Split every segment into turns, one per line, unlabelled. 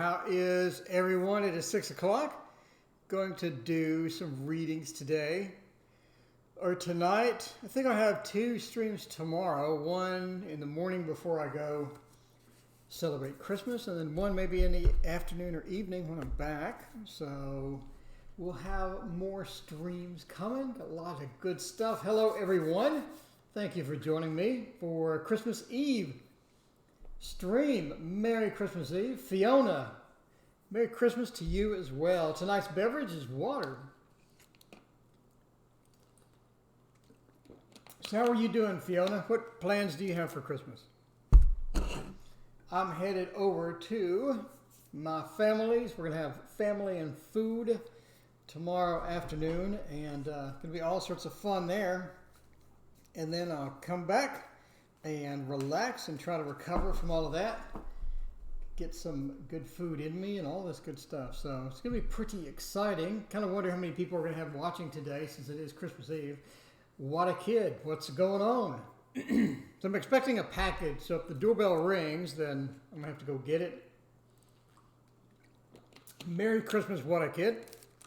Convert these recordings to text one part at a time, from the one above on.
How is everyone? It is 6 o'clock. Going to do some readings today or tonight. I think I'll have two streams tomorrow. One in the morning before I go celebrate Christmas, and then one maybe in the afternoon or evening when I'm back. So we'll have more streams coming. Got a lot of good stuff. Hello, everyone. Thank you for joining me for Christmas Eve stream. Merry Christmas Eve. Fiona, Merry Christmas to you as well. Tonight's beverage is water. So how are you doing, Fiona? What plans do you have for Christmas? I'm headed over to my family's. We're going to have family and food tomorrow afternoon, and going to be all sorts of fun there. And then I'll come back and relax and try to recover from all of that. Get some good food in me and all this good stuff. So it's going to be pretty exciting. Kind of wonder how many people we're going to have watching today since it is Christmas Eve. What a kid. What's going on? So I'm expecting a package. So if the doorbell rings, then I'm going to have to go get it. Merry Christmas, what a kid.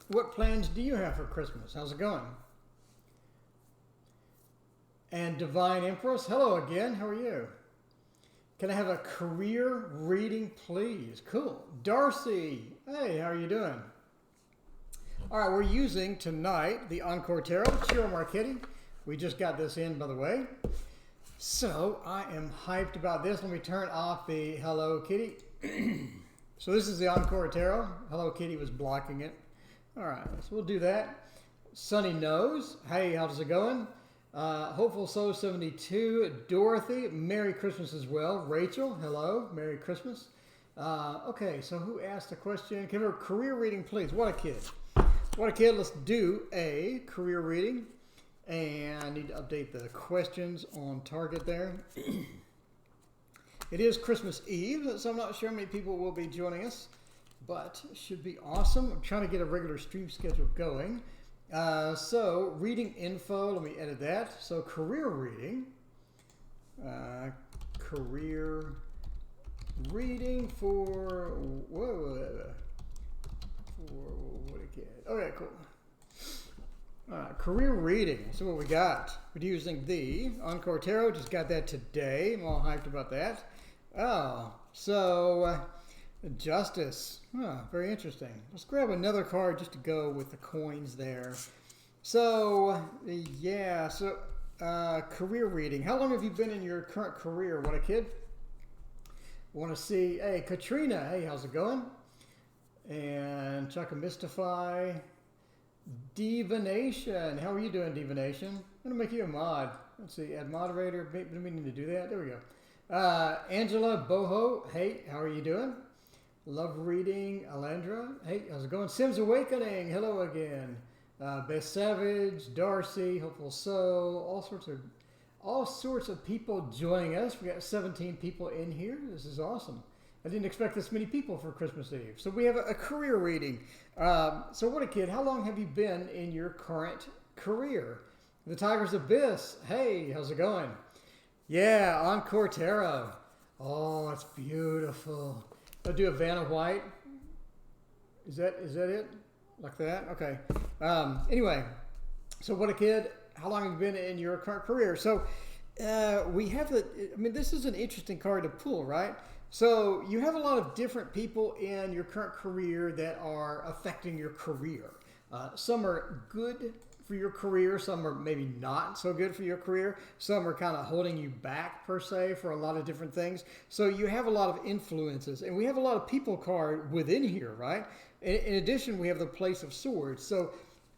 What plans do you have for Christmas? How's it going? And Divine Empress, hello again. How are you? Can I have a career reading, please? Cool. Darcy, hey, how are you doing? All right, we're using tonight the Encore Tarot, Ciro Marchetti. We just got this in, by the way. So I am hyped about this. Let me turn off the Hello Kitty. So this is the Encore Tarot. Hello Kitty was blocking it. All right, so we'll do that. Sunny Nose, hey, how's it going? Hopeful Soul 72, Dorothy, Merry Christmas as well. Rachel, hello, Merry Christmas. Okay, so who asked the question? Can we have a career reading, please? What a kid. What a kid. Let's do a career reading. And I need to update the questions on target there. It is Christmas Eve, so I'm not sure how many people will be joining us, but it should be awesome. I'm trying to get a regular stream schedule going. So reading info, let me edit that. So career reading, career reading for what again? Okay, cool. Career reading. So what we got? We're using the Encore Tarot. Just got that today. I'm all hyped about that. Oh, so Justice. Very interesting. Let's grab another card just to go with the coins there. So, yeah. So, career reading. How long have you been in your current career? What a kid. Want to see. Hey, Katrina. Hey, how's it going? And Chucka Mystify. Divination. How are you doing, Divination? I'm going to make you a mod. Let's see. Add moderator. Been meaning to do that. There we go. Angela Boho. Hey, how are you doing? Love reading, Alandra. Hey, how's it going? Sims Awakening. Hello again. Best Savage, Darcy, Hopeful Soul, all sorts of people joining us. We got 17 people in here. This is awesome. I didn't expect this many people for Christmas Eve. So we have a career reading. So what a kid. How long have you been in your current career? The Tiger's Abyss. Hey, how's it going? Yeah, Encore Tarot. Oh, it's beautiful. I'll do a Vanna White. Is that it? Like that? Okay. Anyway, so what a kid. How long have you been in your current career? So we have this is an interesting card to pull, right? So you have a lot of different people in your current career that are affecting your career. Some are good for your career, some are maybe not so good for your career, some are kind of holding you back per se for a lot of different things. So you have a lot of influences, and we have a lot of people card within here, right? In addition, we have the Place of Swords. So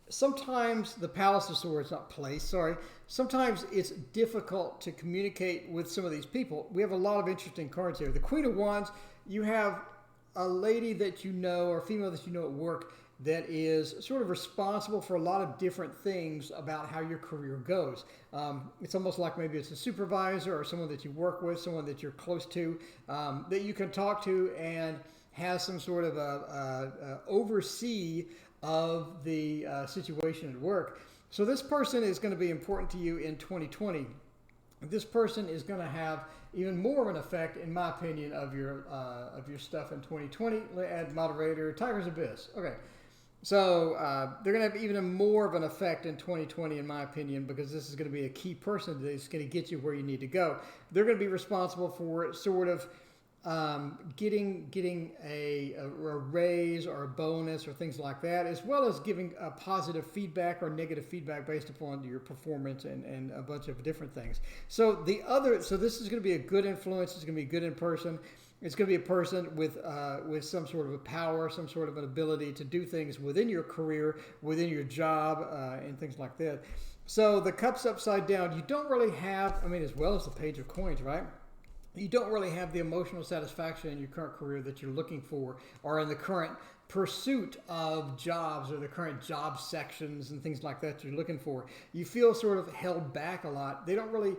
sometimes the Palace of Swords, not place, sorry. Sometimes it's difficult to communicate with some of these people. We have a lot of interesting cards here. The Queen of Wands, you have a lady that you know or a female that you know at work that is sort of responsible for a lot of different things about how your career goes. It's almost like maybe it's a supervisor or someone that you work with, someone that you're close to, that you can talk to and has some sort of a oversee of the situation at work. So this person is going to be important to you in 2020. This person is going to have even more of an effect, in my opinion, of your stuff in 2020. Add moderator, Tiger's Abyss. Okay. So they're going to have even more of an effect in 2020, in my opinion, because this is going to be a key person that's going to get you where you need to go. They're going to be responsible for sort of getting a raise or a bonus or things like that, as well as giving a positive feedback or negative feedback based upon your performance and a bunch of different things. So this is going to be a good influence. It's going to be good in person. It's going to be a person with some sort of a power, some sort of an ability to do things within your career, within your job, and things like that. So the cup's upside down. You don't really have, I mean, as well as the page of coins, right? You don't really have the emotional satisfaction in your current career that you're looking for, or in the current pursuit of jobs or the current job sections and things like that you're looking for. You feel sort of held back a lot. They don't really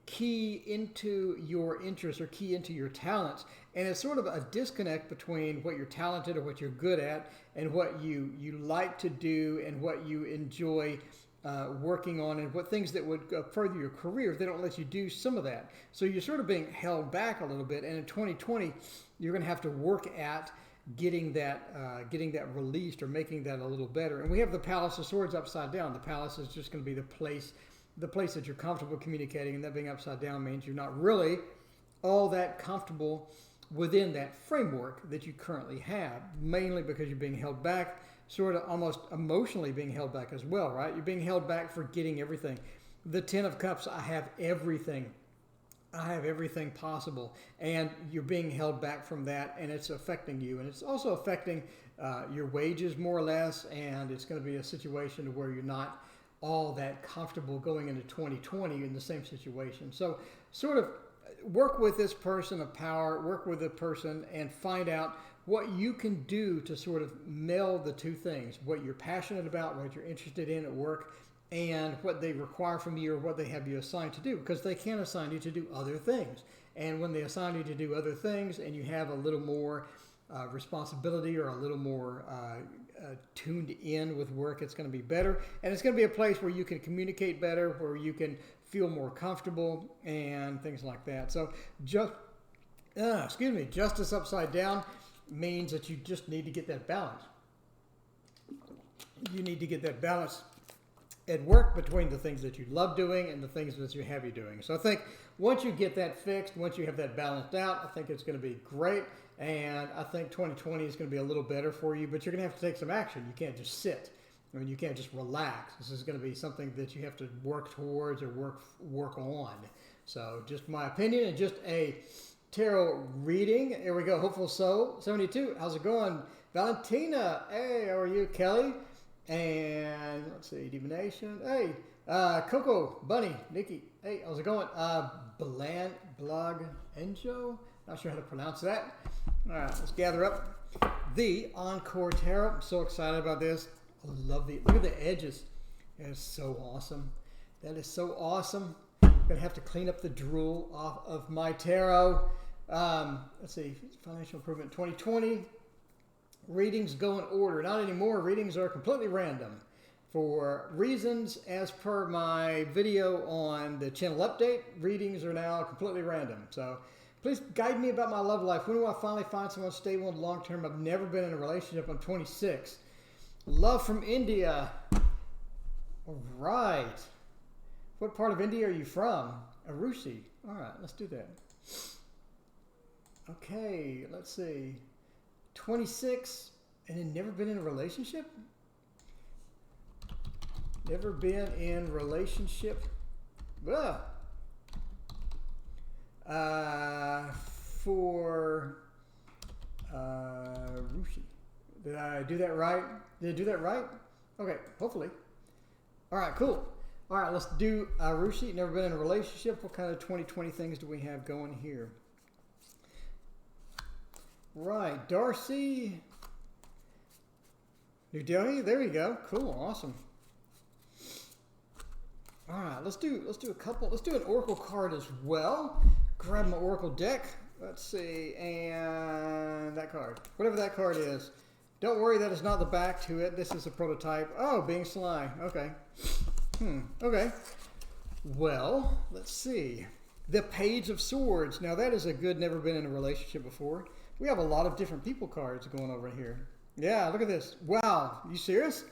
key into your interests or key into your talents, and it's sort of a disconnect between what you're talented or what you're good at and what you like to do and what you enjoy working on, and what things that would further your career. They don't let you do some of that, so you're sort of being held back a little bit. And in 2020, you're going to have to work at getting that released or making that a little better. And we have the Palace of Swords upside down. The Palace is just going to be the place that you're comfortable communicating, and that being upside down means you're not really all that comfortable within that framework that you currently have, mainly because you're being held back, sort of almost emotionally being held back as well, right? You're being held back for getting everything. The Ten of Cups, I have everything. I have everything possible, and you're being held back from that, and it's affecting you, and it's also affecting your wages more or less, and it's going to be a situation where you're not all that comfortable going into 2020 in the same situation. So sort of work with this person of power, work with a person, and find out what you can do to sort of meld the two things, what you're passionate about, what you're interested in at work, and what they require from you or what they have you assigned to do, because they can assign you to do other things. And when they assign you to do other things and you have a little more responsibility or a little more tuned in with work, it's going to be better. And it's going to be a place where you can communicate better, where you can feel more comfortable and things like that. So justice upside down means that you just need to get that balance. You need to get that balance at work between the things that you love doing and the things that you have you doing. So I think once you get that fixed, once you have that balanced out, I think it's going to be great. And I think 2020 is going to be a little better for you, but you're going to have to take some action. You can't just sit. I mean, you can't just relax. This is going to be something that you have to work towards or work on. So just my opinion and just a tarot reading. Here we go. Hopeful Soul 72. How's it going? Valentina. Hey, how are you? Kelly. And let's see, Divination. Hey, Coco, Bunny, Nikki. Hey, how's it going? Blog Enjo. Not sure how to pronounce that. All right, let's gather up the Encore Tarot. I'm so excited about this. I love look at the edges. That is so awesome. That is so awesome. I'm gonna have to clean up the drool off of my tarot. Let's see, Financial Improvement 2020. Readings go in order. Not anymore. Readings are completely random. For reasons as per my video on the channel update, readings are now completely random. So please guide me about my love life. When do I finally find someone stable and long term? I've never been in a relationship. I'm 26. Love from India. All right. What part of India are you from? Arushi. All right, let's do that. Okay, let's see. 26 and then never been in a relationship? Never been in relationship. For Rushi. Did I do that right? Did I do that right? Okay, hopefully. All right, cool. All right, let's do Rushi. Never been in a relationship. What kind of 2020 things do we have going here? Right, Darcy. New Delhi. There you go. Cool, awesome. All right, let's do a couple. Let's do an oracle card as well. Grab my oracle deck. Let's see, and that card, whatever that card is. Don't worry, that is not the back to it. This is a prototype. Oh, being sly. Okay. Okay. Well, let's see. The Page of Swords. Now that is a good never been in a relationship before. We have a lot of different people cards going over here. Yeah, look at this. Wow, you serious?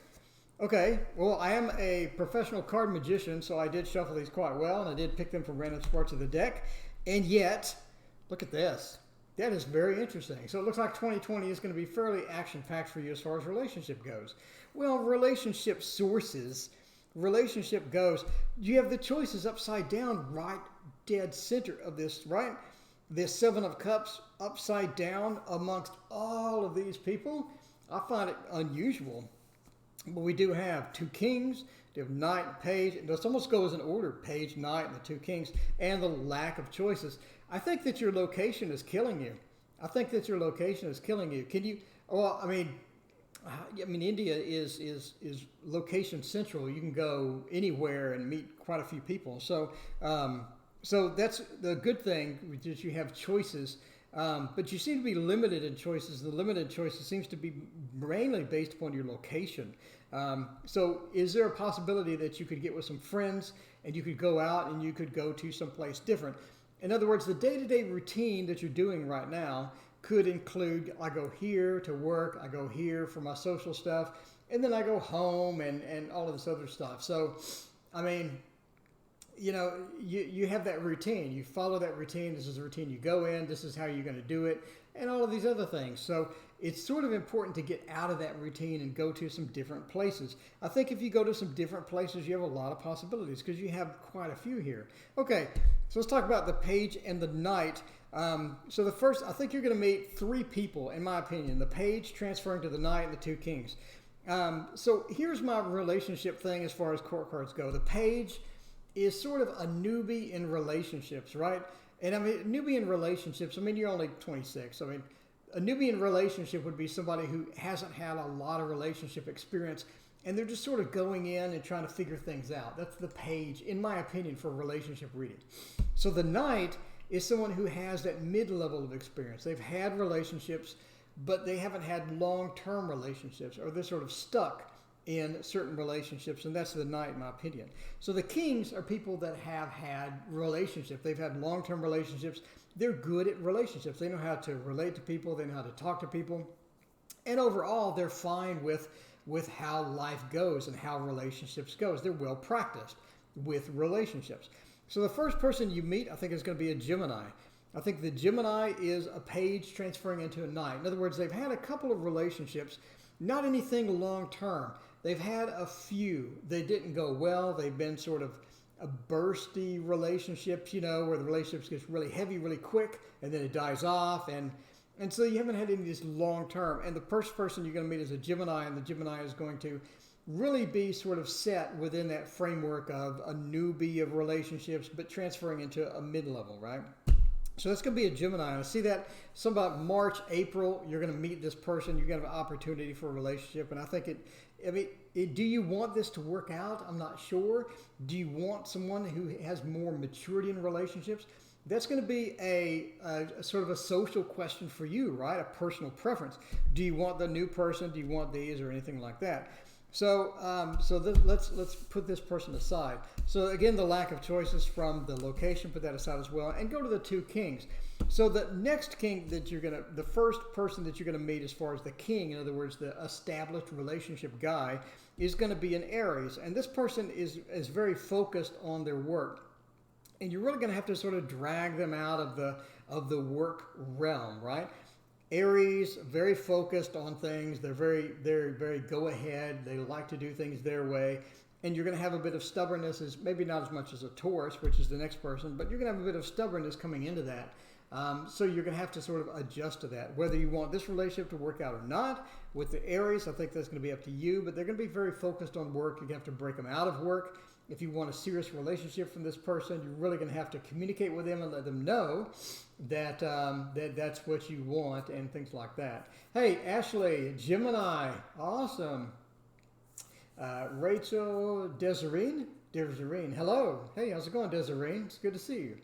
Okay, well, I am a professional card magician, so I did shuffle these quite well, and I did pick them from random parts of the deck. And yet, look at this. That is very interesting. So it looks like 2020 is going to be fairly action-packed for you as far as relationship goes. Well, relationship sources, relationship goes. You have the choices upside down, right dead center of this, right? This Seven of Cups upside down amongst all of these people. I find it unusual. But we do have two kings, we have knight and page. It almost goes in order, page, knight, and the two kings, and the lack of choices. I think that your location is killing you. I think that your location is killing you. Can you, well, I mean, India is location central. You can go anywhere and meet quite a few people. So, so that's the good thing, that you have choices. But you seem to be limited in choices. The limited choices seems to be mainly based upon your location. So is there a possibility that you could get with some friends and you could go out and you could go to someplace different? In other words, the day-to-day routine that you're doing right now could include, I go here to work, I go here for my social stuff, and then I go home and all of this other stuff. So, I mean, you know, you have that routine. You follow that routine. This is the routine you go in. This is how you're going to do it, and all of these other things. So it's sort of important to get out of that routine and go to some different places. I think if you go to some different places, you have a lot of possibilities because you have quite a few here. Okay, so let's talk about the page and the knight. So the first, I think you're going to meet three people, in my opinion. The page transferring to the knight and the two kings. So here's my relationship thing as far as court cards go. The page is sort of a newbie in relationships, right? And I mean, newbie in relationships, I mean, you're only 26. I mean, a newbie in relationship would be somebody who hasn't had a lot of relationship experience, and they're just sort of going in and trying to figure things out. That's the page, in my opinion, for relationship reading. So the knight is someone who has that mid-level of experience. They've had relationships, but they haven't had long-term relationships, or they're sort of stuck in certain relationships, and that's the knight, in my opinion. So the kings are people that have had relationships. They've had long-term relationships. They're good at relationships. They know how to relate to people. They know how to talk to people. And overall, they're fine with how life goes and how relationships goes. They're well practiced with relationships. So the first person you meet, I think, is going to be a Gemini. I think the Gemini is a page transferring into a knight. In other words, they've had a couple of relationships, not anything long-term. They've had a few. They didn't go well. They've been sort of a bursty relationships, you know, where the relationship gets really heavy really quick and then it dies off. And so you haven't had any of this long-term. And the first person you're going to meet is a Gemini, and the Gemini is going to really be sort of set within that framework of a newbie of relationships, but transferring into a mid-level, right? So that's going to be a Gemini. I see that some about March, April, you're going to meet this person. You're going to have an opportunity for a relationship. And I think do you want this to work out? I'm not sure. Do you want someone who has more maturity in relationships? That's going to be a sort of a social question for you, right? A personal preference. Do you want the new person? Do you want these or anything like that? So, let's put this person aside. So again, the lack of choices from the location, put that aside as well, and go to the two kings. So the next king the first person that you're gonna meet as far as the king, in other words, the established relationship guy, is gonna be an Aries, and this person is very focused on their work, and you're really gonna have to sort of drag them out of the work realm, right? Aries, very focused on things. They're very go ahead. They like to do things their way. And you're going to have a bit of stubbornness, maybe not as much as a Taurus, which is the next person, but you're going to have a bit of stubbornness coming into that. So you're going to have to sort of adjust to that. Whether you want this relationship to work out or not, with the Aries, I think that's going to be up to you, but they're going to be very focused on work. You're going to have to break them out of work. If you want a serious relationship from this person, you're really going to have to communicate with them and let them know that that's what you want and things like that. Hey, Ashley, Gemini, awesome. Rachel, Desireen, hello. Hey, how's it going, Desireen? It's good to see you.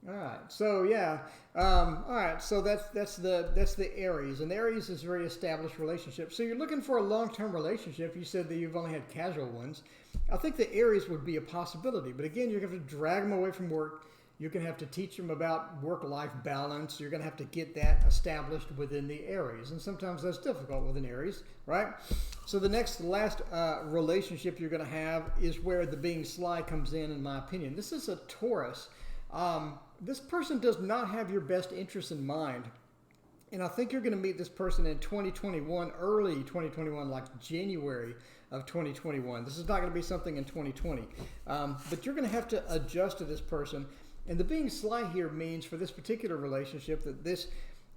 All right, so yeah, all right, so that's the Aries, and Aries is a very established relationship. So you're looking for a long-term relationship. You said that you've only had casual ones. I think the Aries would be a possibility, but again, you're going to have to drag them away from work. You're going to have to teach them about work-life balance. You're going to have to get that established within the Aries. And sometimes that's difficult with an Aries, right? So the last relationship you're going to have is where the being sly comes in my opinion. This is a Taurus. This person does not have your best interests in mind. And I think you're going to meet this person in 2021, early 2021, like January of 2021. This is not going to be something in 2020. But you're going to have to adjust to this person. And the being sly here means for this particular relationship that this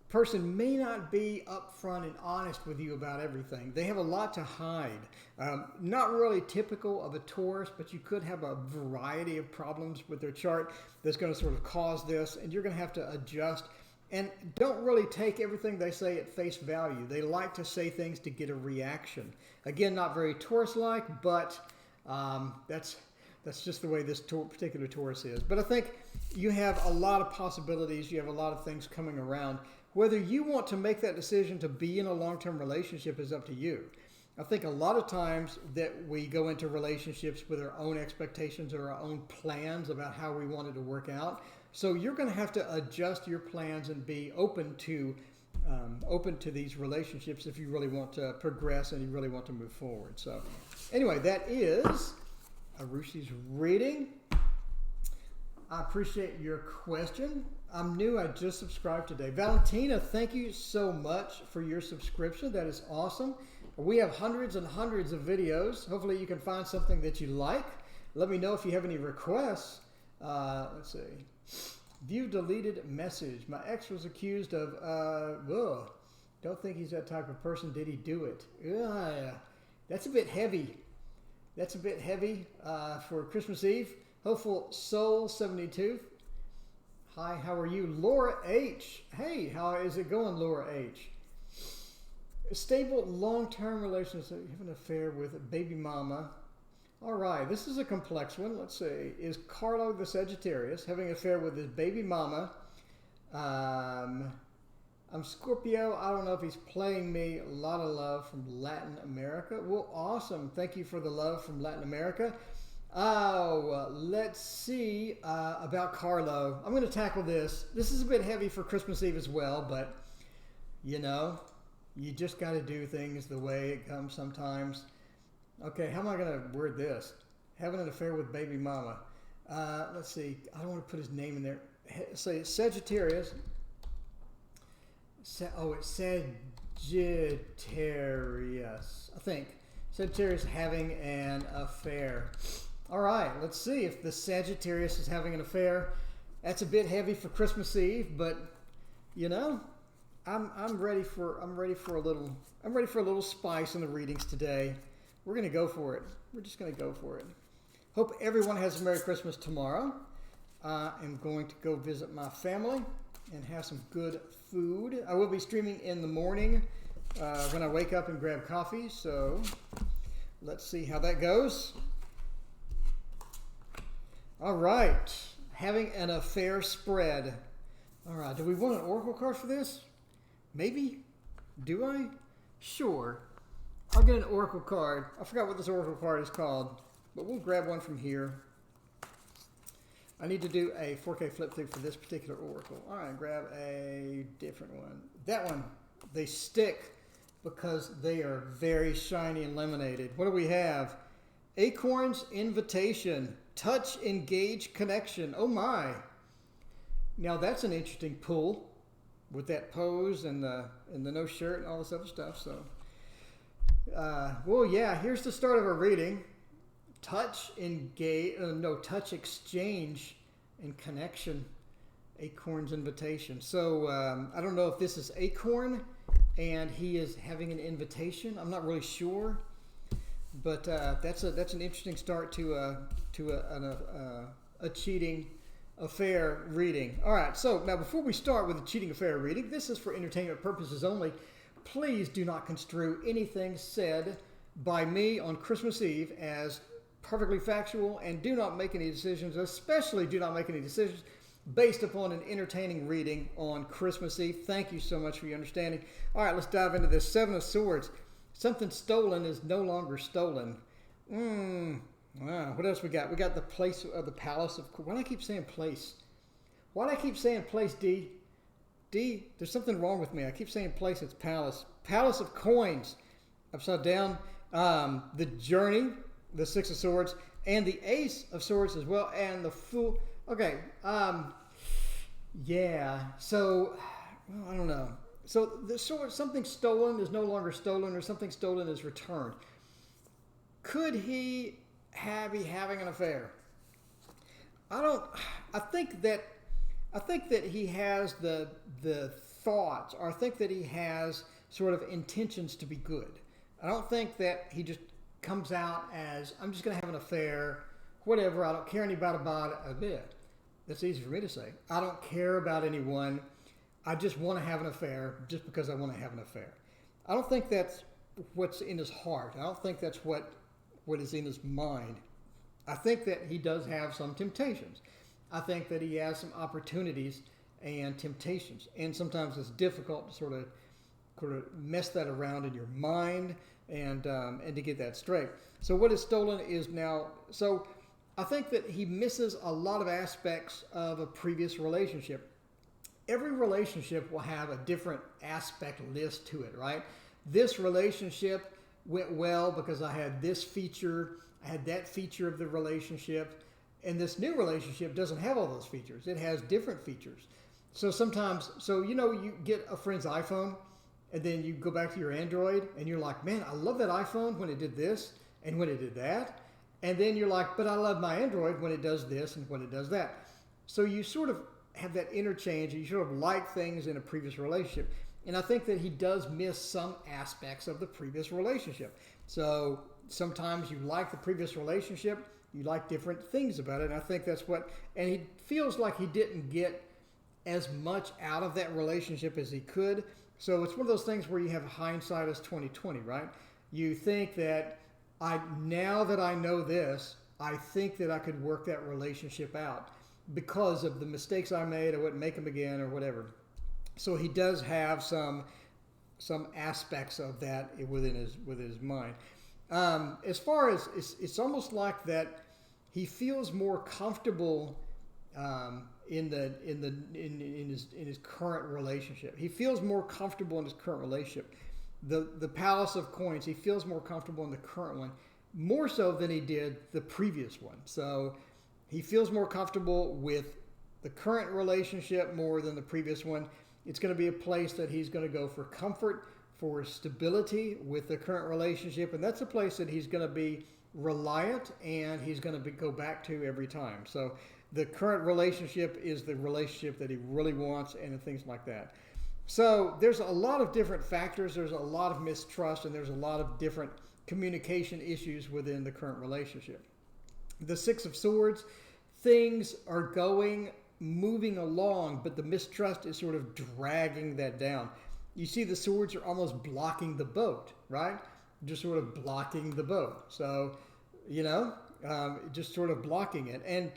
person may not be upfront and honest with you about everything. They have a lot to hide. Not really typical of a Taurus, but you could have a variety of problems with their chart that's going to sort of cause this, and you're going to have to adjust. And don't really take everything they say at face value. They like to say things to get a reaction. Again, not very Taurus-like, but that's just the way this particular Taurus is. But I think you have a lot of possibilities. You have a lot of things coming around. Whether you want to make that decision to be in a long-term relationship is up to you. I think a lot of times that we go into relationships with our own expectations or our own plans about how we want it to work out. So you're going to have to adjust your plans and be open to these relationships if you really want to progress and you really want to move forward. So anyway, that is Arushi's reading. I appreciate your question. I'm new. I just subscribed today. Valentina, thank you so much for your subscription. That is awesome. We have hundreds and hundreds of videos. Hopefully you can find something that you like. Let me know if you have any requests. Let's see. View deleted message. My ex was accused of, don't think he's that type of person. Did he do it? That's a bit heavy. That's a bit heavy for Christmas Eve. Hopeful Soul 72. Hi, how are you? Laura H. Hey, how is it going, Laura H? A stable long-term relationship. You have an affair with a baby mama. All right, this is a complex one. Let's see. Is Carlo the Sagittarius having an affair with his baby mama? I'm Scorpio. I don't know if he's playing me. A lot of love from Latin America. Well, awesome. Thank you for the love from Latin America. Oh, let's see about Carlo. I'm going to tackle this. This is a bit heavy for Christmas Eve as well, but, you know, you just got to do things the way it comes sometimes. Okay, how am I going to word this? Having an affair with baby mama. Let's see. I don't want to put his name in there. Say Sagittarius. It's Sagittarius. I think. Sagittarius having an affair. All right, let's see if the Sagittarius is having an affair. That's a bit heavy for Christmas Eve, but you know, I'm ready for a little spice in the readings today. We're going to go for it. We're just going to go for it. Hope everyone has a Merry Christmas tomorrow. I'm going to go visit my family and have some good food. I will be streaming in the morning when I wake up and grab coffee. So let's see how that goes. All right. Having an affair spread. All right. Do we want an oracle card for this? Maybe. Do I? Sure. I'll get an oracle card. I forgot what this oracle card is called, but we'll grab one from here. I need to do a 4K flip through for this particular oracle. All right, grab a different one. That one, they stick because they are very shiny and laminated. What do we have? Acorn's Invitation. Touch, engage, connection. Oh my. Now that's an interesting pull with that pose and the no shirt and all this other stuff. So. Well, yeah, here's the start of our reading. Touch, engage, touch, exchange, and connection. Acorn's Invitation. So, I don't know if this is Acorn and he is having an invitation. I'm not really sure. But that's an interesting start to a cheating affair reading. All right, so now before we start with the cheating affair reading, this is for entertainment purposes only. Please do not construe anything said by me on Christmas Eve as perfectly factual, and do not make any decisions, especially do not make any decisions based upon an entertaining reading on Christmas Eve. Thank you so much for your understanding. All right, let's dive into this. Seven of Swords. Something stolen is no longer stolen. Wow, what else we got? We got the place of the palace of... Why do I keep saying place? Why do I keep saying place, D? D, there's something wrong with me. I keep saying place, it's palace. Palace of coins, upside down. The journey, the Six of Swords, and the Ace of Swords as well, and the Fool. Okay, yeah, so, well, I don't know. So the sword, something stolen is no longer stolen, or something stolen is returned. Could he be having an affair? I think that he has the thoughts, or I think that he has sort of intentions to be good. I don't think that he just comes out as, I'm just going to have an affair, whatever, I don't care anybody about it a bit. That's easy for me to say. I don't care about anyone. I just want to have an affair just because I want to have an affair. I don't think that's what's in his heart. I don't think that's what is in his mind. I think that he does have some temptations. I think that he has some opportunities and temptations. And sometimes it's difficult to sort of mess that around in your mind and to get that straight. So what is stolen is now, so I think that he misses a lot of aspects of a previous relationship. Every relationship will have a different aspect list to it, right? This relationship went well because I had this feature, I had that feature of the relationship, and this new relationship doesn't have all those features. It has different features. So sometimes, you get a friend's iPhone, and then you go back to your Android, and you're like, man, I love that iPhone when it did this, and when it did that. And then you're like, but I love my Android when it does this and when it does that. So you sort of have that interchange, and you sort of like things in a previous relationship. And I think that he does miss some aspects of the previous relationship. So sometimes you like the previous relationship, you like different things about it. And I think that's and he feels like he didn't get as much out of that relationship as he could. So it's one of those things where you have hindsight as 20/20, right? You think that now that I know this, I think that I could work that relationship out because of the mistakes I made. I wouldn't make them again or whatever. So he does have some aspects of that within his mind. As far as it's almost like that he feels more comfortable in his current relationship. He feels more comfortable in his current relationship. The Palace of Coins, he feels more comfortable in the current one, more so than he did the previous one. So he feels more comfortable with the current relationship more than the previous one. It's going to be a place that he's going to go for comfort, for stability with the current relationship, and that's a place that he's going to be reliant and he's going to go back to every time. So the current relationship is the relationship that he really wants, and things like that. So there's a lot of different factors. There's a lot of mistrust, and there's a lot of different communication issues within the current relationship. The Six of Swords, things are moving along, but the mistrust is sort of dragging that down. You see the swords are almost blocking the boat, right? Just sort of blocking the boat. So, just sort of blocking it. And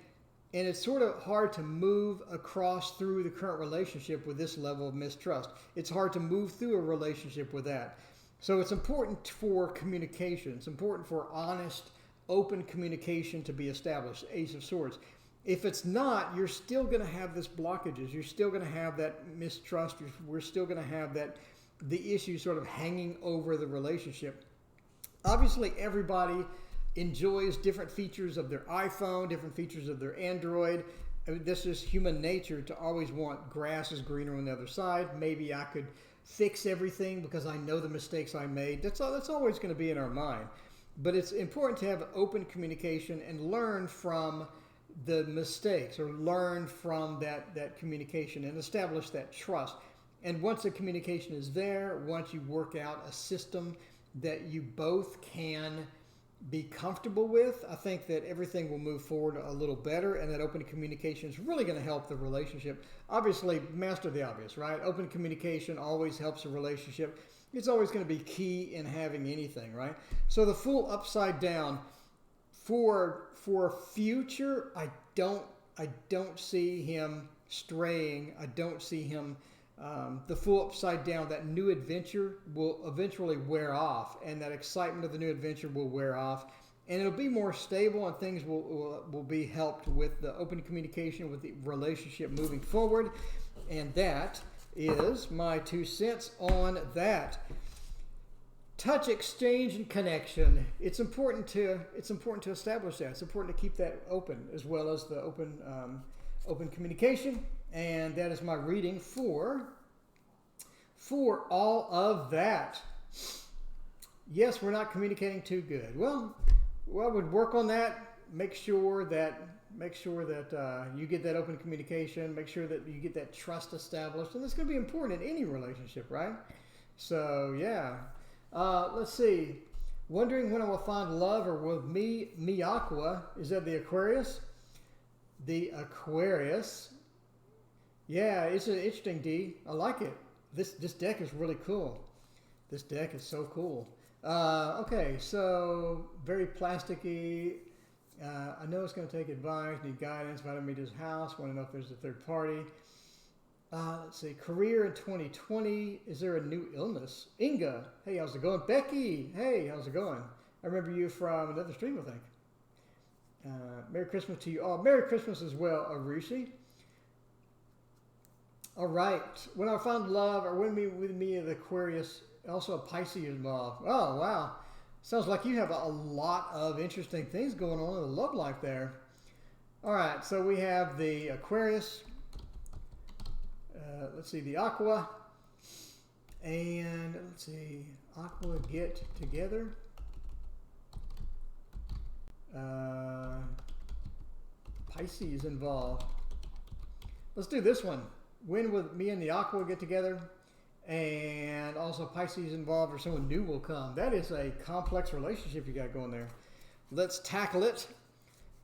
it's sort of hard to move across through the current relationship with this level of mistrust. It's hard to move through a relationship with that. So it's important for communication. It's important for honest, open communication to be established. Ace of Swords. If it's not, you're still going to have this blockages. You're still going to have that mistrust. We're still going to have the issue sort of hanging over the relationship. Obviously, everybody enjoys different features of their iPhone, different features of their Android. I mean, this is human nature to always want grass is greener on the other side. Maybe I could fix everything because I know the mistakes I made. That's always going to be in our mind. But it's important to have open communication and learn from the mistakes, or learn from that communication and establish that trust. And once the communication is there, once you work out a system that you both can be comfortable with, I think that everything will move forward a little better, and that open communication is really going to help the relationship. Obviously, master the obvious, right? Open communication always helps a relationship. It's always going to be key in having anything, right? So the Fool upside down, for future, I don't see him straying. I don't see him. The Fool upside down, that new adventure will eventually wear off, and that excitement of the new adventure will wear off, and it'll be more stable, and things will be helped with the open communication, with the relationship moving forward. And that is my 2 cents on that. Touch, exchange, and connection. It's important to establish that. It's important to keep that open, as well as the open communication. And that is my reading for all of that. Yes, we're not communicating too good. Well, we'd work on that. Make sure that you get that open communication. Make sure that you get that trust established, and that's going to be important in any relationship, right? So yeah. Let's see. Wondering when I will find love, or will me Aqua? Is that the Aquarius? The Aquarius. Yeah, it's an interesting D. I like it. This deck is really cool. This deck is so cool. Okay, so very plasticky. I know it's going to take advice, need guidance, invited me to his house, want to know if there's a third party. Let's see, career in 2020. Is there a new illness? Inga, hey, how's it going? Becky, hey, how's it going? I remember you from another stream, I think. Merry Christmas to you all. Merry Christmas as well, Arushi. All right, when I found love, or with me the Aquarius, also a Pisces involved. Oh, wow. Sounds like you have a lot of interesting things going on in the love life there. All right, so we have the Aquarius. Let's see, the Aqua. And let's see, Aqua get together. Pisces involved. Let's do this one. When will me and the Aqua get together? And also Pisces involved, or someone new will come. That is a complex relationship you got going there. Let's tackle it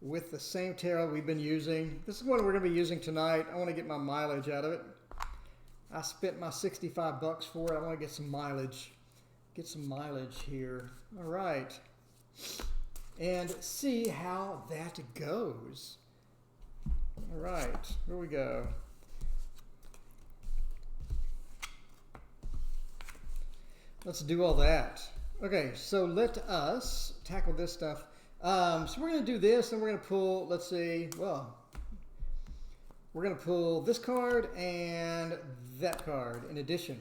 with the same tarot we've been using. This is one we're going to be using tonight. I want to get my mileage out of it. I spent my $65 for it. I want to get some mileage. Get some mileage here. All right. And see how that goes. All right. Here we go. Let's do all that. Okay, so let us tackle this stuff. So we're going to do this, and we're going to pull, let's see, well, we're going to pull this card and that card in addition.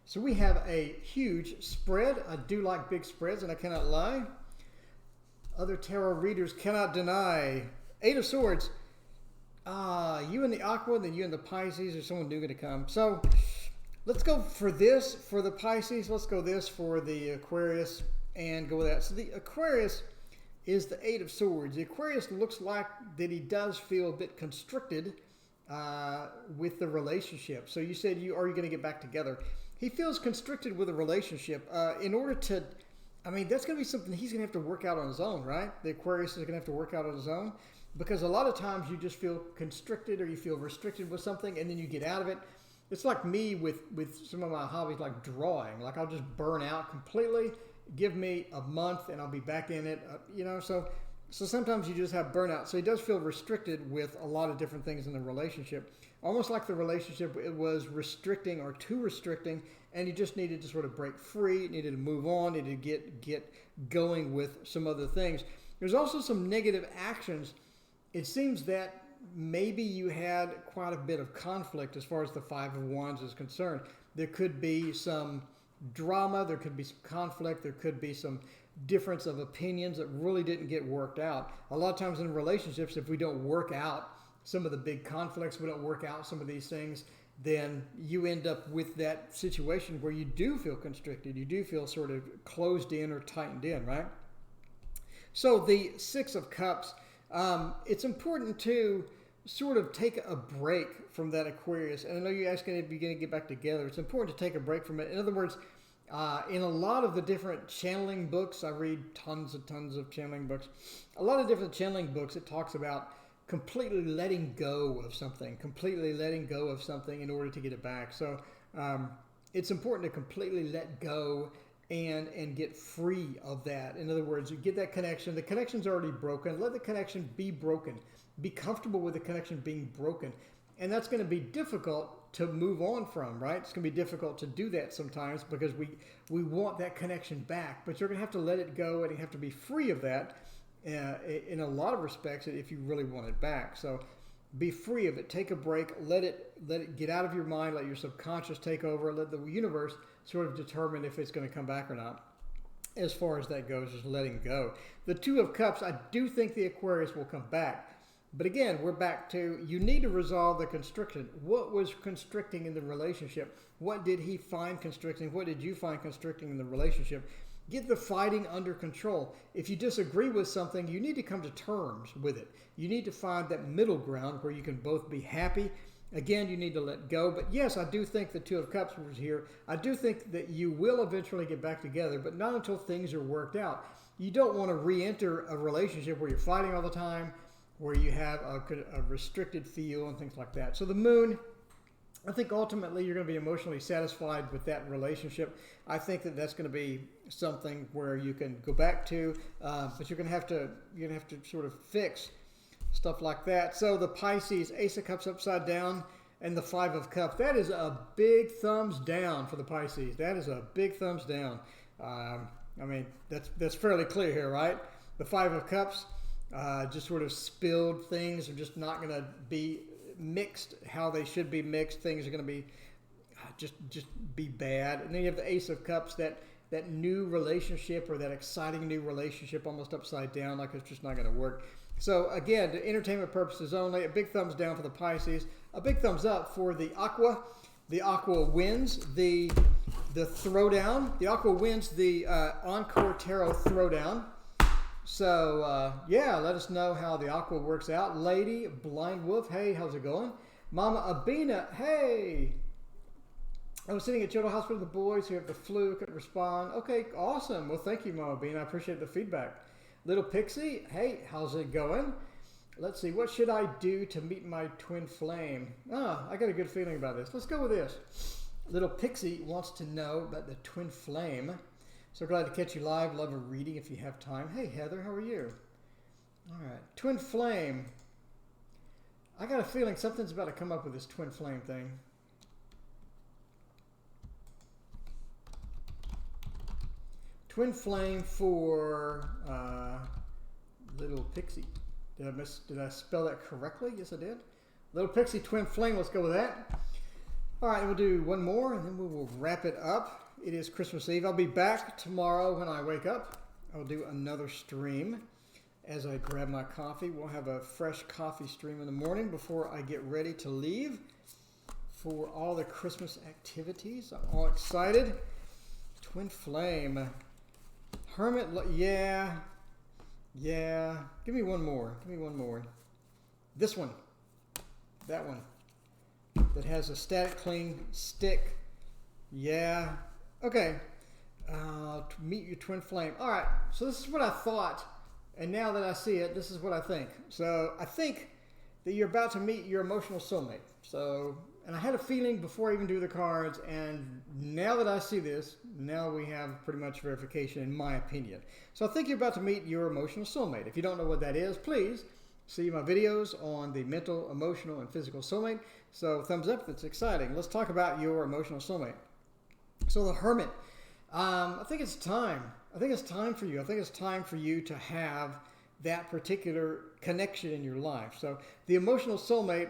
So we have a huge spread. I do like big spreads, and I cannot lie. Other tarot readers cannot deny. 8 of Swords. You and the Aqua, then you and the Pisces, or someone new going to come. So let's go for this for the Pisces. Let's go this for the Aquarius and go with that. So the Aquarius is the 8 of Swords. The Aquarius looks like that he does feel a bit constricted with the relationship. So you said, are you going to get back together? He feels constricted with a relationship. In order to, I mean, that's going to be something he's going to have to work out on his own, right? The Aquarius is going to have to work out on his own, because a lot of times you just feel constricted, or you feel restricted with something, and then you get out of it. It's like me with some of my hobbies, like drawing. Like I'll just burn out completely. Give me a month and I'll be back in it. So sometimes you just have burnout. So he does feel restricted with a lot of different things in the relationship. Almost like the relationship, it was restricting or too restricting, and he just needed to sort of break free, needed to move on, needed to get going with some other things. There's also some negative actions. It seems that maybe you had quite a bit of conflict as far as the 5 of Wands is concerned. There could be some drama, there could be some conflict, there could be some difference of opinions that really didn't get worked out. A lot of times in relationships, if we don't work out some of the big conflicts, we don't work out some of these things, then you end up with that situation where you do feel constricted, you do feel sort of closed in or tightened in, right? So the 6 of Cups, it's important to sort of take a break from that Aquarius. And I know you're asking if you're going to get back together. It's important to take a break from it. In other words, in a lot of the different channeling books, I read tons of channeling books. A lot of different channeling books, it talks about completely letting go of something, in order to get it back. So it's important to completely let go and get free of that. In other words, you get that connection. The connection's already broken. Let the connection be broken. Be comfortable with the connection being broken. And that's going to be difficult to move on from, right? It's going to be difficult to do that sometimes because we want that connection back. But you're going to have to let it go, and you have to be free of that in a lot of respects if you really want it back. So be free of it. Take a break. Let it get out of your mind. Let your subconscious take over. Let the universe sort of determine if it's going to come back or not. As far as that goes, just letting go. The Two of Cups, I do think the Aquarius will come back. But again, we're back to, you need to resolve the constriction. What was constricting in the relationship? What did he find constricting? What did you find constricting in the relationship? Get the fighting under control. If you disagree with something, you need to come to terms with it. You need to find that middle ground where you can both be happy. Again, you need to let go. But yes, I do think the Two of Cups was here. I do think that you will eventually get back together, but not until things are worked out. You don't want to re-enter a relationship where you're fighting all the time, where you have a restricted feel and things like that. So the Moon, I think ultimately you're going to be emotionally satisfied with that relationship. I think that that's going to be something where you can go back to, but you're going to have to sort of fix stuff like that. So the Pisces, Ace of Cups upside down, and the Five of Cups. That is a big thumbs down for the Pisces. That is a big thumbs down. I mean, that's fairly clear here, right? The Five of Cups, just sort of spilled things are just not going to be mixed how they should be mixed. Things are going to be just be bad. And then you have the Ace of Cups, that new relationship or that exciting new relationship almost upside down, like it's just not going to work. So again, to entertainment purposes only, a big thumbs down for the Pisces, a big thumbs up for the Aqua. The Aqua wins the throwdown. The Aqua wins the Encore Tarot throwdown. So yeah, let us know how the Aqua works out. Lady Blind Wolf, hey, how's it going? Mama Abina, hey. I was sitting at Children's Hospital with the boys who have the flu, couldn't respond. Okay, awesome. Well, thank you, Mama Abina. I appreciate the feedback. Little Pixie, hey, how's it going? Let's see, what should I do to meet my twin flame? I got a good feeling about this. Let's go with this. Little Pixie wants to know about the twin flame. So glad to catch you live. Love a reading if you have time. Hey, Heather, how are you? All right, twin flame. I got a feeling something's about to come up with this twin flame thing. Twin flame for Little Pixie. Did I spell that correctly? Yes, I did. Little Pixie, twin flame. Let's go with that. All right, we'll do one more, and then we will wrap it up. It is Christmas Eve. I'll be back tomorrow when I wake up. I'll do another stream as I grab my coffee. We'll have a fresh coffee stream in the morning before I get ready to leave for all the Christmas activities. I'm all excited. Twin flame. Hermit, yeah. Give me one more. This one. That one. That has a static cling stick. Yeah. Okay. To meet your twin flame. All right. So this is what I thought. And now that I see it, this is what I think. So I think that you're about to meet your emotional soulmate. So, and I had a feeling before I even do the cards, and now that I see this, now we have pretty much verification in my opinion. So I think you're about to meet your emotional soulmate. If you don't know what that is, please see my videos on the mental, emotional, and physical soulmate. So thumbs up, that's exciting. Let's talk about your emotional soulmate. So the Hermit, I think it's time. I think it's time for you. I think it's time for you to have that particular connection in your life. So the emotional soulmate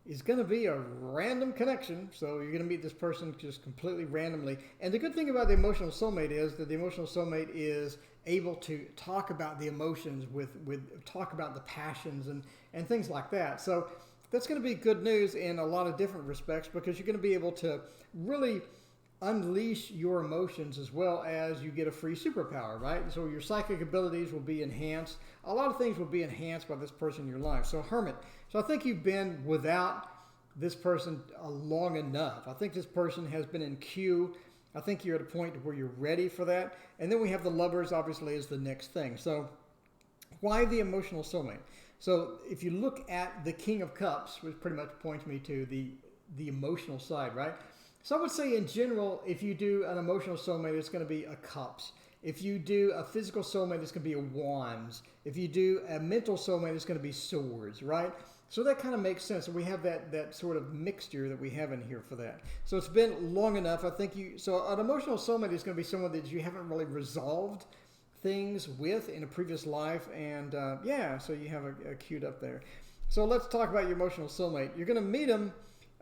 is going to be a random connection. So you're going to meet this person just completely randomly. And the good thing about the emotional soulmate is that the emotional soulmate is able to talk about the emotions talk about the passions and things like that. So that's going to be good news in a lot of different respects, because you're going to be able to really unleash your emotions as well as you get a free superpower, right? So your psychic abilities will be enhanced. A lot of things will be enhanced by this person in your life. So Hermit. So I think you've been without this person long enough. I think this person has been in queue. I think you're at a point where you're ready for that. And then we have the Lovers, obviously, as the next thing. So why the emotional soulmate? So if you look at the King of Cups, which pretty much points me to the emotional side, right? So I would say in general, if you do an emotional soulmate, it's going to be a Cups. If you do a physical soulmate, it's going to be a Wands. If you do a mental soulmate, it's going to be Swords, right? So that kind of makes sense. And we have that sort of mixture that we have in here for that. So it's been long enough. I think so an emotional soulmate is going to be someone that you haven't really resolved things with in a previous life. And yeah, so you have a queued up there. So let's talk about your emotional soulmate. You're going to meet him.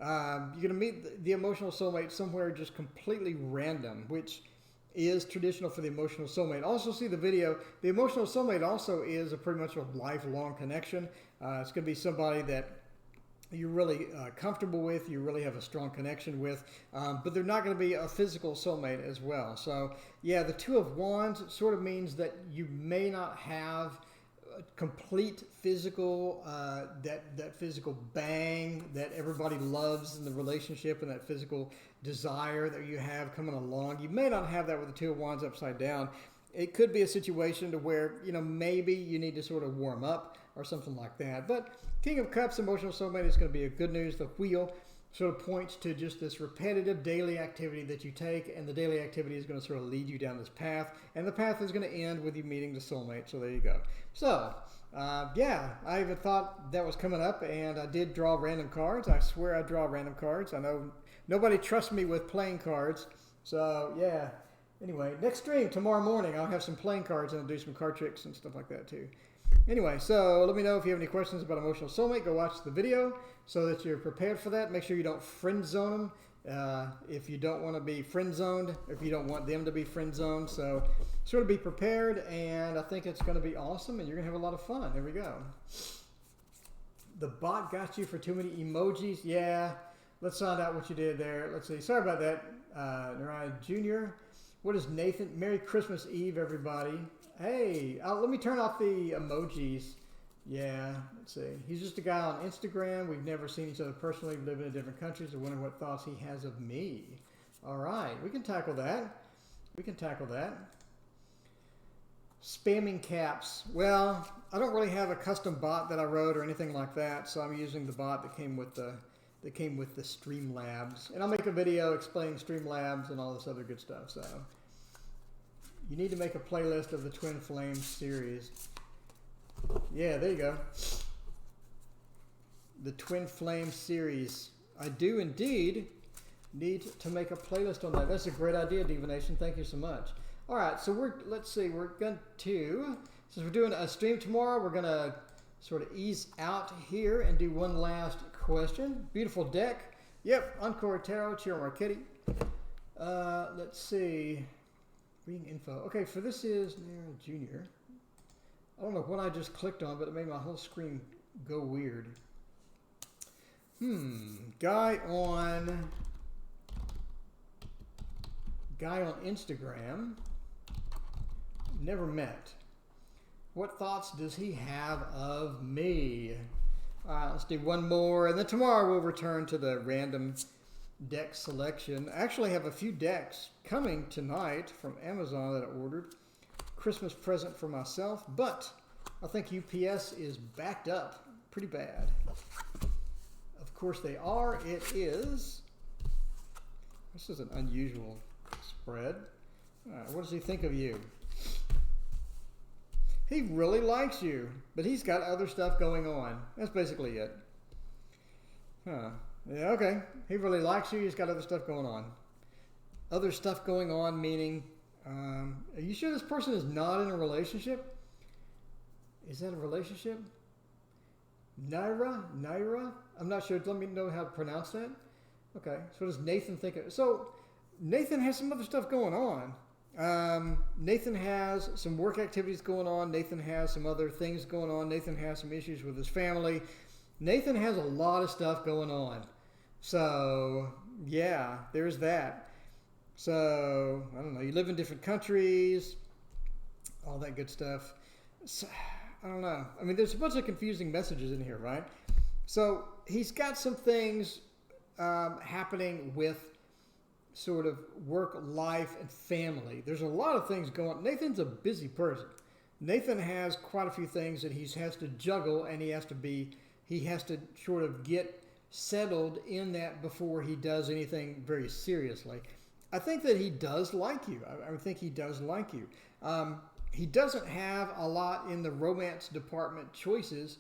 You're going to meet the emotional soulmate somewhere just completely random, which is traditional for the emotional soulmate. Also see the video. The emotional soulmate also is a pretty much a lifelong connection. It's going to be somebody that you're really comfortable with, you really have a strong connection with, but they're not going to be a physical soulmate as well. So yeah, the Two of Wands sort of means that you may not have complete physical, that physical bang that everybody loves in the relationship, and that physical desire that you have coming along. You may not have that with the Two of Wands upside down. It could be a situation to where, you know, maybe you need to sort of warm up or something like that. But King of Cups, emotional soulmate, is going to be a good news. The wheel sort of points to just this repetitive daily activity that you take, and the daily activity is going to sort of lead you down this path, and the path is going to end with you meeting the soulmate. So there you go. So yeah, I even thought that was coming up, and I did draw random cards. I swear I draw random cards. I know nobody trusts me with playing cards, so yeah. Anyway, next stream tomorrow morning, I'll have some playing cards, and I'll do some card tricks and stuff like that too. Anyway, so let me know if you have any questions about emotional soulmate. Go watch the video so that you're prepared for that. Make sure you don't friend zone them if you don't want to be friend zoned, if you don't want them to be friend zoned. So sort of be prepared, and I think it's going to be awesome, and you're going to have a lot of fun. There we go. The bot got you for too many emojis. Yeah, let's find out what you did there. Let's see. Sorry about that, Narayan Jr. What is Nathan? Merry Christmas Eve, everybody. Hey, let me turn off the emojis. Yeah, let's see. He's just a guy on Instagram. We've never seen each other personally. We live in different countries. I wonder what thoughts he has of me. All right, we can tackle that. We can tackle that. Spamming caps. Well, I don't really have a custom bot that I wrote or anything like that, so I'm using the bot that came with the Streamlabs. And I'll make a video explaining Streamlabs and all this other good stuff. So you need to make a playlist of the Twin Flames series. Yeah, there you go. The Twin Flames series. I do indeed need to make a playlist on that. That's a great idea, Divination. Thank you so much. All right, so let's see, we're going to, since we're doing a stream tomorrow, we're going to sort of ease out here and do one last question. Beautiful deck. Yep, Encore Tarot, Cheer Marchetti. Let's see. Reading info. Okay, for this is Nara Jr. I don't know what I just clicked on, but it made my whole screen go weird. Guy on Instagram. Never met. What thoughts does he have of me? All right, let's do one more, and then tomorrow we'll return to the random deck selection. I actually have a few decks coming tonight from Amazon that I ordered. Christmas present for myself, but I think UPS is backed up pretty bad. Of course they are. It is. This is an unusual spread. All right, what does he think of you? He really likes you, but he's got other stuff going on. That's basically it. Huh. Yeah, okay. He really likes you. He's got other stuff going on. Other stuff going on meaning, are you sure this person is not in a relationship? Is that a relationship? Naira? I'm not sure. Let me know how to pronounce that. Okay. So what does Nathan think of? So Nathan has some other stuff going on. Nathan has some work activities going on. Nathan has some other things going on. Nathan has some issues with his family. Nathan has a lot of stuff going on. So, yeah, there's that. So, I don't know. You live in different countries, all that good stuff. So, I don't know. I mean, there's a bunch of confusing messages in here, right? So, he's got some things happening with sort of work, life, and family. There's a lot of things going on. Nathan's a busy person. Nathan has quite a few things that he has to juggle, and he has to sort of get settled in that before he does anything very seriously. I think that he does like you. I think he does like you. He doesn't have a lot in the romance department choices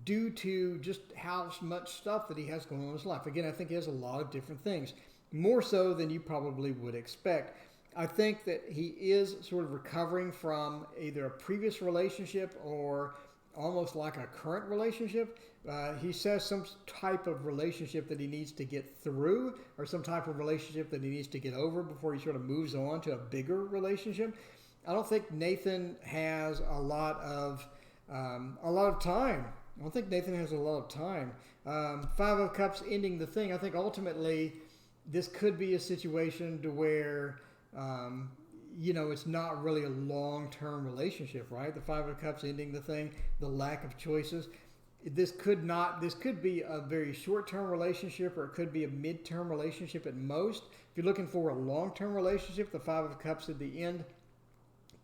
due to just how much stuff that he has going on in his life. Again, I think he has a lot of different things. More so than you probably would expect. I think that he is sort of recovering from either a previous relationship or almost like a current relationship. He says some type of relationship that he needs to get through, or some type of relationship that he needs to get over before he sort of moves on to a bigger relationship. I don't think Nathan has a lot of time. I don't think Nathan has a lot of time. Five of Cups ending the thing. I think ultimately this could be a situation to where it's not really a long-term relationship, right? The Five of Cups ending the thing, the lack of choices. This could be a very short-term relationship, or it could be a mid-term relationship at most. If you're looking for a long-term relationship, the Five of Cups at the end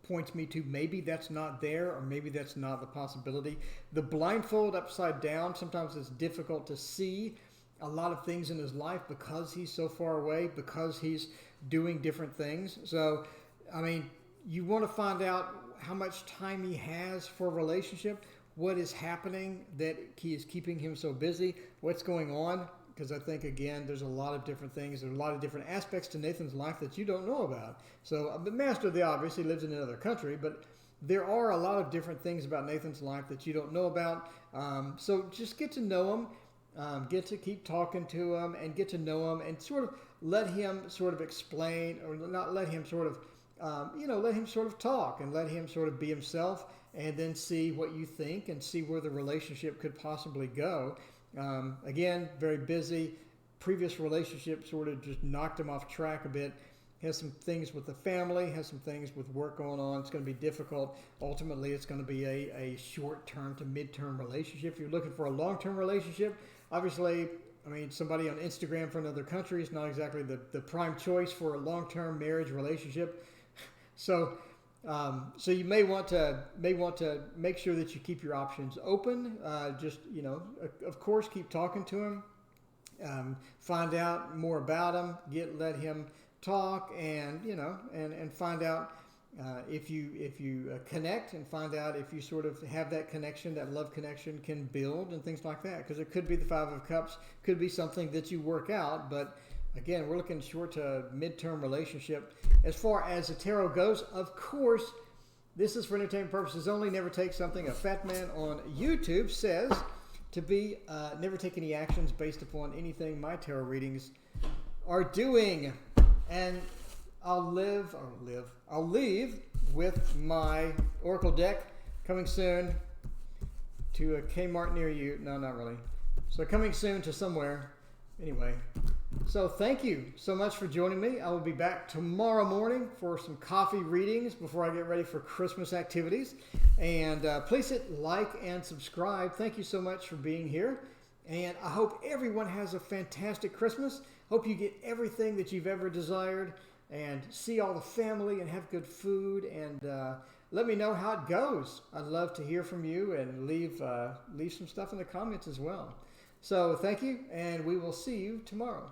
points me to maybe that's not there, or maybe that's not the possibility. The blindfold upside down, sometimes it's difficult to see a lot of things in his life because he's so far away, because he's doing different things. So, I mean, you want to find out how much time he has for a relationship, what is happening that he is keeping him so busy, what's going on, because I think, again, there's a lot of different things. There's a lot of different aspects to Nathan's life that you don't know about. So the master of the obvious, he lives in another country, but there are a lot of different things about Nathan's life that you don't know about. So just get to know him, get to keep talking to him, and get to know him, and sort of let him sort of explain, or not let him sort of, let him sort of talk, and let him sort of be himself, and then see what you think and see where the relationship could possibly go. Again, very busy. Previous relationship sort of just knocked him off track a bit. Has some things with the family, has some things with work going on. It's going to be difficult. Ultimately, it's going to be a short-term to mid-term relationship. If you're looking for a long-term relationship, obviously, I mean, somebody on Instagram from another country is not exactly the prime choice for a long-term marriage relationship. So you may want to make sure that you keep your options open. Of course, keep talking to him. Find out more about him. Let him talk, and find out if you connect, and find out if you sort of have that connection, that love connection can build, and things like that. Because it could be the Five of Cups, could be something that you work out, but again, we're looking short to mid-term relationship. As far as the tarot goes, of course, this is for entertainment purposes only. Never take something a fat man on YouTube says to be. Never take any actions based upon anything my tarot readings are doing. And I'll leave with my Oracle deck coming soon to a Kmart near you. No, not really. So coming soon to somewhere. Anyway, so thank you so much for joining me. I will be back tomorrow morning for some coffee readings before I get ready for Christmas activities. And please hit like and subscribe. Thank you so much for being here. And I hope everyone has a fantastic Christmas. Hope you get everything that you've ever desired, and see all the family, and have good food, and let me know how it goes. I'd love to hear from you, and leave some stuff in the comments as well. So thank you, and we will see you tomorrow.